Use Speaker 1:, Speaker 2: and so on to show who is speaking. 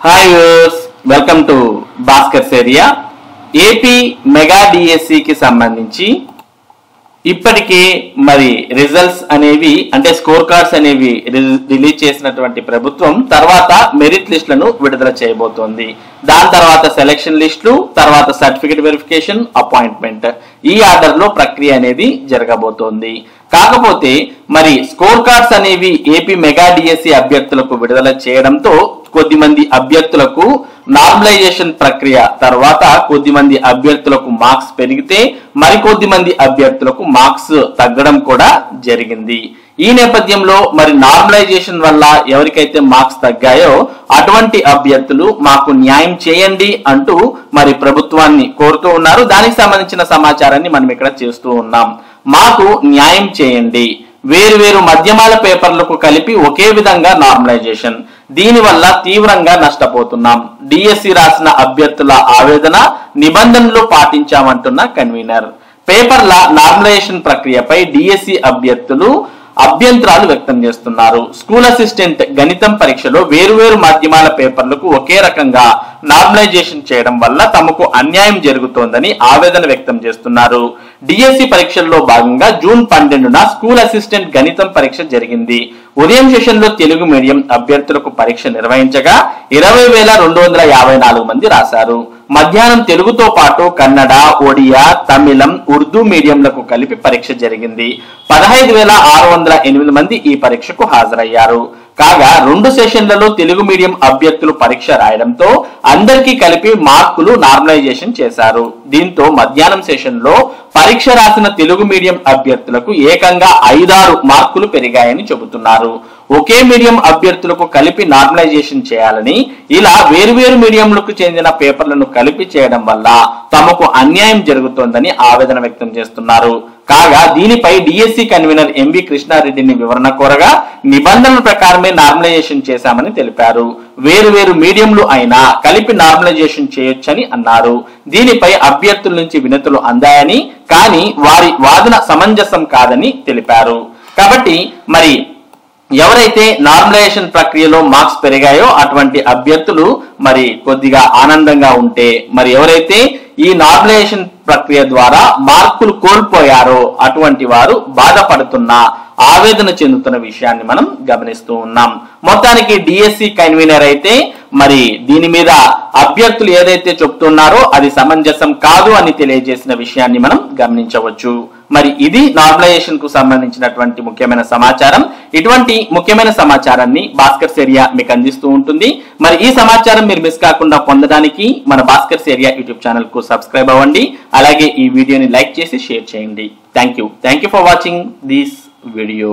Speaker 1: Hi viewers, welcome to Bhaskar's area. AP mega DSC కి సంబంధించి ఇప్పటికే మరి రిజల్ట్స్ అనేవి అంటే స్కోర్ కార్డ్స్ అనేవి రిలీజ్ చేసినటువంటి ప్రభుత్వం తర్వాత మెరిట్ లిస్టులను విడుదల చేయబోతోంది. దాని తర్వాత సెలక్షన్ లిస్టులు, తర్వాత సర్టిఫికేట్ వెరిఫికేషన్, అపాయింట్మెంట్, ఈ ఆర్డర్ లో ప్రక్రియ అనేది జరగబోతోంది. కాకపోతే మరి స్కోర్ కార్డ్స్ అనేవి ఏపీ మెగా డిఎస్సి అభ్యర్థులకు విడుదల చేయడంతో కొద్దిమంది అభ్యర్థులకు నార్మలైజేషన్ ప్రక్రియ తర్వాత కొద్దిమంది అభ్యర్థులకు మార్క్స్ పెరిగితే మరికొద్ది మంది అభ్యర్థులకు మార్క్స్ తగ్గడం కూడా జరిగింది. ఈ నేపథ్యంలో మరి నార్మలైజేషన్ వల్ల ఎవరికైతే మార్క్స్ తగ్గాయో అటువంటి అభ్యర్థులు మాకు న్యాయం చేయండి అంటూ మరి ప్రభుత్వాన్ని కోరుతూ ఉన్నారు. దానికి సంబంధించిన సమాచారాన్ని మనం ఇక్కడ చేస్తూ ఉన్నాం. మాకు న్యాయం చేయండి, వేరు మధ్యమాల పేపర్లకు కలిపి ఒకే విధంగా నార్మలైజేషన్, దీనివల్ల తీవ్రంగా నష్టపోతున్నాం. డిఎస్సి రాసిన అభ్యర్థుల ఆవేదన, నిబంధనలు పాటించామంటున్న కన్వీనర్. పేపర్ల నార్మలైజేషన్ ప్రక్రియపై డిఎస్సి అభ్యర్థులు అభ్యంతరాలు వ్యక్తం చేస్తున్నారు. స్కూల్ అసిస్టెంట్ గణితం పరీక్షలో వేరువేరు మాధ్యమాల పేపర్లకు ఒకే రకంగా నార్మలైజేషన్ చేయడం వల్ల తమకు అన్యాయం జరుగుతోందని ఆవేదన వ్యక్తం చేస్తున్నారు. డిఎస్సి పరీక్షల్లో భాగంగా జూన్ 12న స్కూల్ అసిస్టెంట్ గణితం పరీక్ష జరిగింది. ఉదయం సెషన్ లో తెలుగు మీడియం అభ్యర్థులకు పరీక్ష నిర్వహించగా 20,254 మంది రాశారు. మధ్యాహ్నం తెలుగుతో పాటు కన్నడ, ఒడియా, తమిళం, ఉర్దూ మీడియంలకు కలిపి పరీక్ష జరిగింది. 15,608 మంది ఈ పరీక్షకు హాజరయ్యారు. కాగా 2 సెషన్లలో తెలుగు మీడియం అభ్యర్థులు పరీక్ష రాయడంతో అందరికీ కలిపి మార్కులు నార్మలైజేషన్ చేశారు. దీంతో మధ్యాహ్నం సెషన్ లో పరీక్ష రాసిన తెలుగు మీడియం అభ్యర్థులకు ఏకంగా 5-6 మార్కులు పెరిగాయని చెబుతున్నారు. ఒకే మీడియం అభ్యర్థులకు కలిపి నార్మలైజేషన్ చేయాలని, ఇలా వేరువేరు మీడియంలకు చెందిన పేపర్లను కలిపి చేయడం వల్ల తమకు అన్యాయం జరుగుతోందని ఆవేదన వ్యక్తం చేస్తున్నారు. కాగా దీనిపై డిఎస్సి కన్వీనర్ ఎంవి కృష్ణారెడ్డిని వివరణ కోరగా నిబంధనల ప్రకారమే నార్మలైజేషన్ చేశామని తెలిపారు. వేరు మీడియంలు అయినా కలిపి నార్మలైజేషన్ చేయొచ్చని అన్నారు. దీనిపై అభ్యర్థుల నుంచి వినతులు అందాయని, కానీ వారి వాదన సమంజసం కాదని తెలిపారు. కాబట్టి మరి ఎవరైతే నార్మలైజేషన్ ప్రక్రియలో మార్క్స్ పెరిగాయో అటువంటి అభ్యర్థులు మరి కొద్దిగా ఆనందంగా ఉంటే, మరి ఎవరైతే ఈ నార్మలైజేషన్ ప్రక్రియ ద్వారా మార్కులు కోల్పోయారో అటువంటి వారు బాధపడుతున్న, ఆవేదన చెందుతున్న విషయాన్ని మనం గమనిస్తూ ఉన్నాం. మొత్తానికి డిఎస్సి కన్వీనర్ అయితే మరి దీని మీద అభ్యర్థులు ఏదైతే చెప్తున్నారో అది సమంజసం కాదు అని తెలియజేసిన విషయాన్ని మనం గమనించవచ్చు. మరి ఇది నార్మలైజేషన్ కు సంబంధించినటువంటి ముఖ్యమైన సమాచారం. ఇటువంటి ముఖ్యమైన సమాచారాన్ని భాస్కర్స్ ఏరియా మీకు అందిస్తూ ఉంటుంది. మరి ఈ సమాచారం మీరు మిస్ కాకుండా పొందడానికి మన భాస్కర్స్ ఏరియా యూట్యూబ్ ఛానల్ కు సబ్స్క్రైబ్ అవ్వండి. అలాగే ఈ వీడియోని లైక్ చేసి షేర్ చేయండి. Thank you for watching this video.